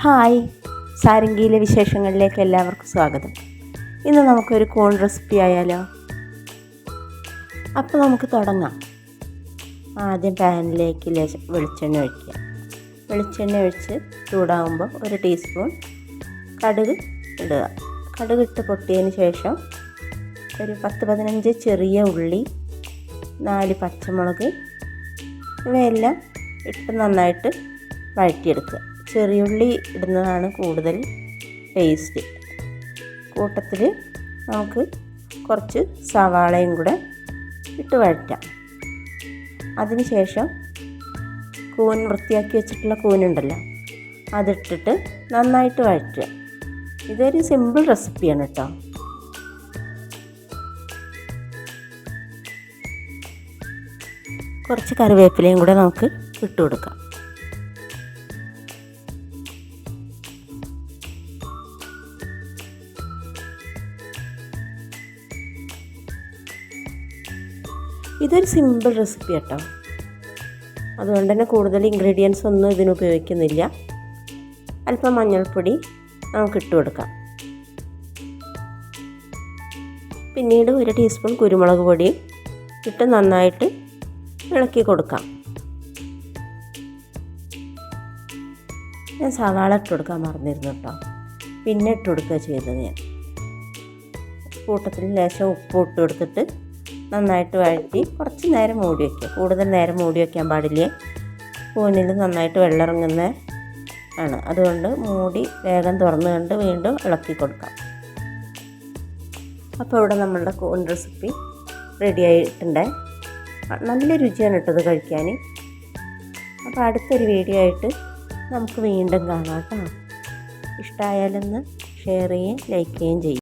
Hi, സാരംഗിയിലെ വിശേഷങ്ങളിലേക്ക് എല്ലാവർക്കും സ്വാഗതം. ഇന്ന് നമുക്കൊരു കൂൺ റെസിപ്പി ആയാലോ? അപ്പോൾ നമുക്ക് തുടങ്ങാം. ആദ്യം പാനിലേക്ക് വെളിച്ചെണ്ണ ഒഴിക്കുക. വെളിച്ചെണ്ണ ഒഴിച്ച് ചൂടാകുമ്പോൾ 1 ടീസ്പൂൺ കടുക് ഇടുക. കടുക് ഇട്ട് പൊട്ടിയതിന് ശേഷം ഒരു 10-15 ചെറിയ ഉള്ളി, 4 പച്ചമുളക് ഇവയെല്ലാം ഇട്ട് നന്നായിട്ട് വഴറ്റിയെടുക്കുക. ചെറിയുള്ളി ഇടുന്നതാണ് കൂടുതൽ ടേസ്റ്റ്. കൂട്ടത്തിൽ നമുക്ക് കുറച്ച് സവാളയും കൂടെ ഇട്ട് വഴറ്റാം. അതിനുശേഷം കൂൺ വൃത്തിയാക്കി വെച്ചിട്ടുള്ള കൂനുണ്ടല്ലോ, അതിട്ടിട്ട് നന്നായിട്ട് വഴറ്റുക. ഇതൊരു സിമ്പിൾ റെസിപ്പിയാണ് കേട്ടോ. കുറച്ച് കറിവേപ്പിലയും കൂടെ നമുക്ക് ഇട്ട് കൊടുക്കാം. ഇതൊരു സിമ്പിൾ റെസിപ്പി കേട്ടോ. അതുകൊണ്ട് തന്നെ കൂടുതൽ ഇൻഗ്രീഡിയൻസ് ഒന്നും ഇതിന് ഉപയോഗിക്കുന്നില്ല. അല്പം മഞ്ഞൾപ്പൊടി നമുക്ക് ഇട്ട് കൊടുക്കാം. പിന്നീട് 1 ടീസ്പൂൺ കുരുമുളക് പൊടിയും ഇട്ട് നന്നായിട്ട് ഇളക്കി കൊടുക്കാം. ഞാൻ സവാള ഇട്ട് കൊടുക്കാൻ മറന്നിരുന്നു കേട്ടോ. പിന്നെ ഇട്ട് കൊടുക്കുക ചെയ്തത്. ഞാൻ കൂട്ടത്തിൽ ലേശം ഉപ്പ് ഇട്ട് കൊടുത്തിട്ട് നന്നായിട്ട് വഴറ്റി കുറച്ച് നേരം മൂടി വയ്ക്കുക. കൂടുതൽ നേരം മൂടി വയ്ക്കാൻ പാടില്ല. കൂനിൽ നന്നായിട്ട് വെള്ളമിറങ്ങുന്ന ആണ്. അതുകൊണ്ട് മൂടി വേഗം തുറന്നു കണ്ട് വീണ്ടും ഇളക്കി കൊടുക്കാം. അപ്പോൾ ഇവിടെ നമ്മളുടെ കൂൺ റെസിപ്പി റെഡി ആയിട്ടുണ്ട്. നല്ല രുചിയാണ് ഇട്ടത് കഴിക്കാൻ. അപ്പോൾ അടുത്തൊരു വീഡിയോ ആയിട്ട് നമുക്ക് വീണ്ടും കാണാം കേട്ടോ. ഇഷ്ടമായാലൊന്ന് ഷെയർ ചെയ്യുകയും ലൈക്ക് ചെയ്യുകയും ചെയ്യും.